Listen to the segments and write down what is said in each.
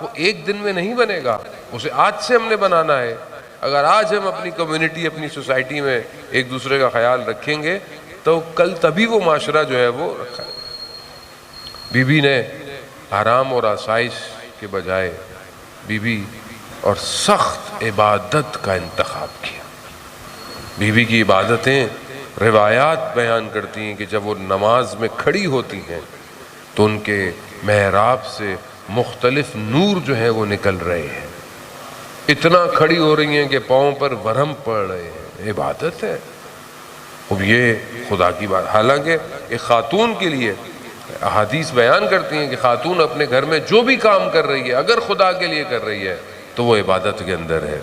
وہ ایک دن میں نہیں بنے گا، اسے آج سے ہم نے بنانا ہے۔ اگر آج ہم اپنی کمیونٹی، اپنی سوسائٹی میں ایک دوسرے کا خیال رکھیں گے تو کل تبھی وہ معاشرہ جو ہے وہ رکھا ہے۔ بی بی نے آرام اور آسائش کے بجائے بی بی اور سخت عبادت کا انتخاب کیا۔ بی بی کی عبادتیں روایات بیان کرتی ہیں کہ جب وہ نماز میں کھڑی ہوتی ہیں تو ان کے محراب سے مختلف نور جو ہیں وہ نکل رہے ہیں، اتنا کھڑی ہو رہی ہیں کہ پاؤں پر ورم پڑ رہے ہیں۔ عبادت ہے۔ اب یہ خدا کی بات، حالانکہ ایک خاتون کے لیے احادیث بیان کرتی ہیں کہ خاتون اپنے گھر میں جو بھی کام کر رہی ہے اگر خدا کے لیے کر رہی ہے تو وہ عبادت کے اندر ہے،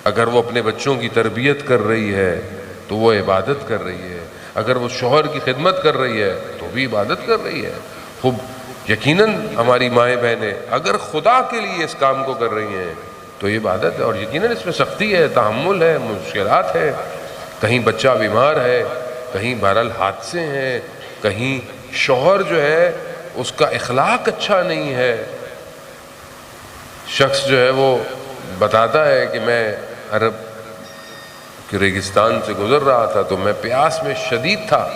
اگر وہ اپنے بچوں کی تربیت کر رہی ہے تو وہ عبادت کر رہی ہے، اگر وہ شوہر کی خدمت کر رہی ہے تو بھی عبادت کر رہی ہے۔ خوب یقیناً ہماری مائیں بہنیں اگر خدا کے لیے اس کام کو کر رہی ہیں تو یہ عبادت ہے، اور یقیناً اس میں سختی ہے، تحمل ہے، مشکلات ہے، کہیں بچہ بیمار ہے، کہیں بہرحال حادثے ہیں، کہیں شوہر جو ہے اس کا اخلاق اچھا نہیں ہے۔ شخص جو ہے وہ بتاتا ہے کہ میں عرب کے ریگستان سے گزر رہا تھا تو میں پیاس میں شدید تھا،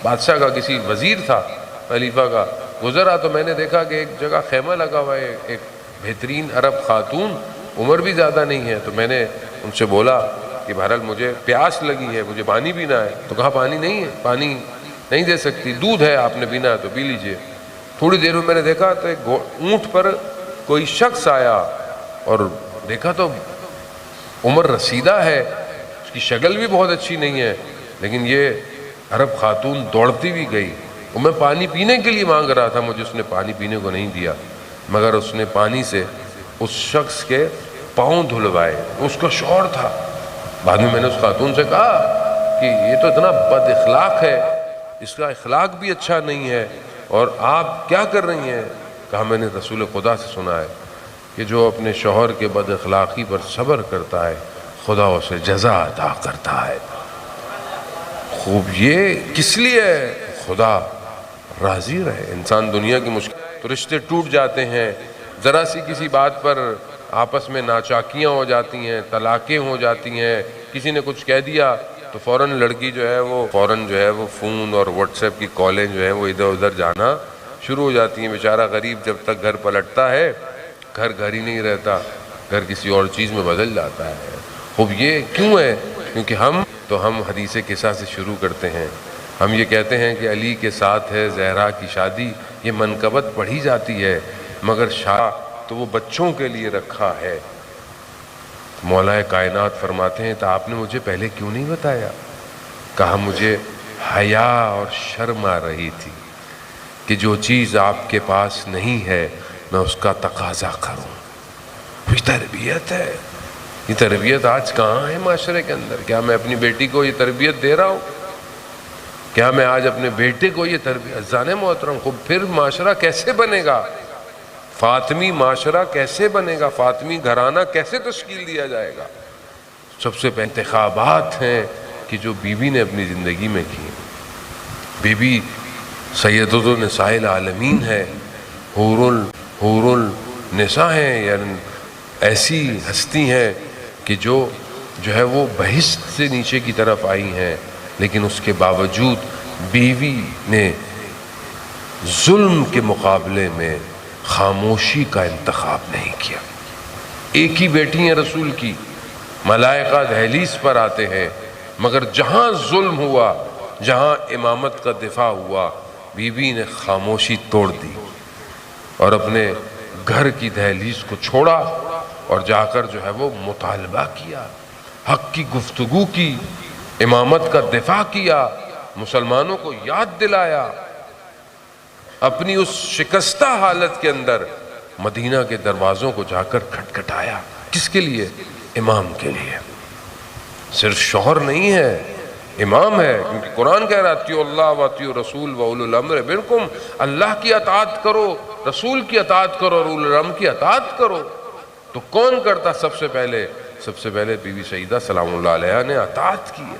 بادشاہ کا کسی وزیر تھا، خلیفہ کا، گزرا تو میں نے دیکھا کہ ایک جگہ خیمہ لگا ہوا ہے، ایک بہترین عرب خاتون، عمر بھی زیادہ نہیں ہے، تو میں نے ان سے بولا کہ بہرحال مجھے پیاس لگی ہے، مجھے پانی پینا ہے۔ تو کہا پانی نہیں ہے، پانی نہیں دے سکتی، دودھ ہے، آپ نے پینا ہے تو پی لیجئے۔ تھوڑی دیر میں نے دیکھا تو ایک اونٹ پر کوئی شخص آیا اور دیکھا تو عمر رسیدہ ہے، اس کی شکل بھی بہت اچھی نہیں ہے، لیکن یہ عرب خاتون دوڑتی بھی گئی، اور میں پانی پینے کے لیے مانگ رہا تھا، مجھے اس نے پانی پینے کو نہیں دیا، مگر اس نے پانی سے اس شخص کے پاؤں دھلوائے۔ اس کا شوہر تھا۔ بعد میں نے اس خاتون سے کہا کہ یہ تو اتنا بد اخلاق ہے، اس کا اخلاق بھی اچھا نہیں ہے، اور آپ کیا کر رہی ہیں؟ کہا میں نے رسول خدا سے سنا ہے کہ جو اپنے شوہر کے بد اخلاقی پر صبر کرتا ہے خدا اسے جزا عطا کرتا ہے۔ خوب یہ کس لیے ہے؟ خدا راضی رہے۔ انسان دنیا کی مشکل تو رشتے ٹوٹ جاتے ہیں، ذرا سی کسی بات پر آپس میں ناچاکیاں ہو جاتی ہیں، طلاقیں ہو جاتی ہیں، کسی نے کچھ کہہ دیا تو فوراً لڑکی جو ہے وہ فون اور واٹس ایپ کی کالیں جو ہیں وہ ادھر ادھر جانا شروع ہو جاتی ہیں۔ بیچارہ غریب جب تک گھر پلٹتا ہے، گھر ہی نہیں رہتا، گھر کسی اور چیز میں بدل جاتا ہے۔ خوب یہ کیوں ہے؟ کیونکہ ہم حدیث قصہ سے شروع کرتے ہیں، ہم یہ کہتے ہیں کہ علی کے ساتھ ہے زہرا کی شادی، یہ منقبت پڑھی جاتی ہے، مگر شاہ تو وہ بچوں کے لیے رکھا ہے۔ مولا کائنات فرماتے ہیں تو آپ نے مجھے پہلے کیوں نہیں بتایا؟ کہا مجھے حیا اور شرم آ رہی تھی کہ جو چیز آپ کے پاس نہیں ہے میں اس کا تقاضا کروں۔ یہ تربیت ہے۔ یہ تربیت آج کہاں ہے معاشرے کے اندر؟ کیا میں اپنی بیٹی کو یہ تربیت دے رہا ہوں؟ کیا میں آج اپنے بیٹے کو یہ تربیت؟ زانے محترم، خود پھر معاشرہ کیسے بنے گا؟ فاطمی معاشرہ کیسے بنے گا؟ فاطمی گھرانہ کیسے تشکیل دیا جائے گا؟ سب سے پہلے انتخابات ہیں کہ جو بی بی نے اپنی زندگی میں کی۔ بی بی سیدۃ النساء العالمین ہے، حور النساء ہیں، یعنی ایسی ہستی ہیں کہ جو ہے وہ بہشت سے نیچے کی طرف آئی ہیں، لیکن اس کے باوجود بیوی نے ظلم کے مقابلے میں خاموشی کا انتخاب نہیں کیا۔ ایک ہی بیٹی ہیں رسول کی، ملائکہ دہلیز پر آتے ہیں، مگر جہاں ظلم ہوا، جہاں امامت کا دفاع ہوا، بی بی نے خاموشی توڑ دی اور اپنے گھر کی دہلیز کو چھوڑا اور جا کر جو ہے وہ مطالبہ کیا، حق کی گفتگو کی، امامت کا دفاع کیا، مسلمانوں کو یاد دلایا، اپنی اس شکستہ حالت کے اندر مدینہ کے دروازوں کو جا کر کھٹکھٹایا۔ کس کے لیے؟ امام کے لیے۔ صرف شوہر نہیں ہے، امام ہے، کیونکہ قرآن کہہ رہا اطیعوا اللہ واطیعوا الرسول واولی الامر منکم، اللہ کی اطاعت کرو، رسول کی اطاعت کرو اور اولی الامر کی اطاعت کرو۔ تو کون کرتا؟ سب سے پہلے بی بی سیدہ سلام اللہ علیہا نے اطاعت کی ہے۔